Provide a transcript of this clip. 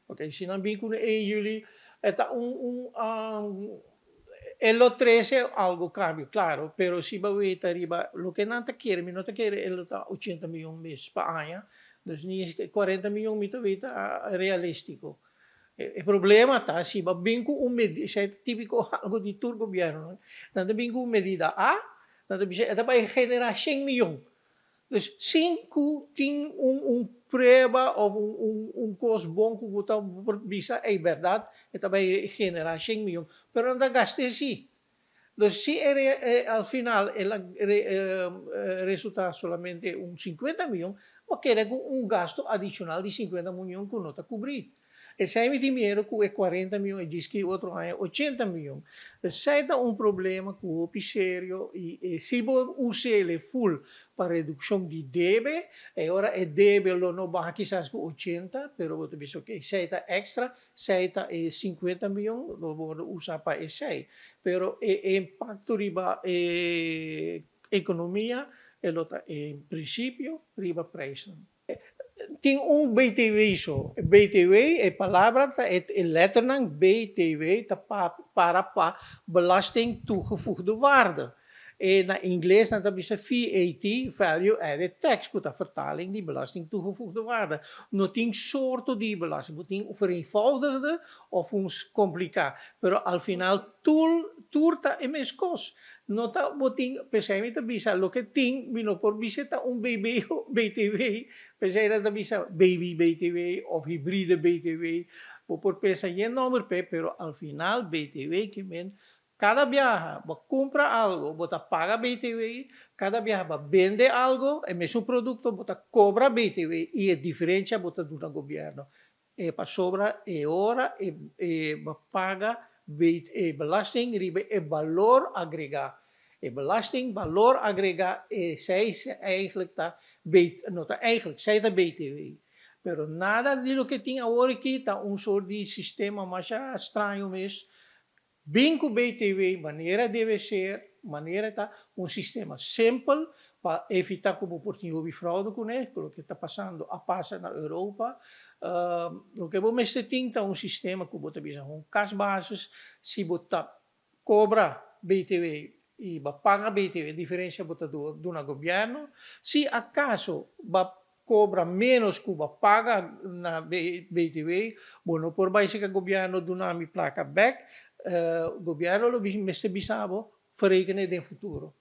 Ok, sinabing ko na 1 juli, el lo 13 algo cambio, claro, pero si bawita riba, lo que não te quiere, ele tá 80 milhões mês pa anha, dus ni is 40 milhões mito vita realistico. E problema tá, se ba bingo medida, isso é típico algo de tur governo, nada bingo medida A, nada bisa, eta ba generar 100 milhões. Dus 5 tem prova ou coisa bom que você bisa é verdade, eta vai generar 100 milhões, pero não gaste assim. Dus se al final resulta solamente 50 milhões, você quer gasto adicional de 50 milhões que não está cobrir. E se hai dinheiro que é 40 milhões, diz que outro ano é 80 milhões. Se hai problema com o sério e se você usa ele full para redução de débito, e ora é débito não vai quizás com 80, pero você diz, ok, se hai extra, se hai 50 milhões, lo vou usar para esse. Pero o impacto riba economia, em princípio, riba preço. Tem BTW só. BTW é palavra, é letterlijk BTW para belasting toegevoegde waarde. En na Engels dan heb je VAT, Value Added Tax, que a vertaling die belasting toegevoegde waarde. Não tem soorten die belasting, não tem vereenvoudigde of uns complicar. Pero al final, turta é mes cos. Não tá boting, pensamento bisa, lo que tem, vino por visita BB BTW, pensamento bisa baby BTW of hybride BTW, por pensar em número, pero al final BTW que men cada viaja, compra algo, você paga BTW, cada viaja vende algo, é mesmo produto, você cobra BTW, e a diferença você do governo. E para sobra, é hora, paga belasting, e valor agregado. E belasting, valor agregado, zij eigenlijk dat, eigenlijk, zij dat BTW. Pero nada de lo que tinha agora aqui, está soort de sistema mais estranho mesmo. Bem com BTW, maneira deve ser, maneira está sistema simples para evitar que oportunidade de fraude com ele, o que está passando, passa na Europa. O que você tem é sistema que você precisa cas bases, se você cobra BTW e paga BTW, a diferença você do governo. Se acaso cobra menos que paga na BTW, bueno, por baixo que o governo dá uma placa back, o governo lo meste bisabo verrekenen in futuro.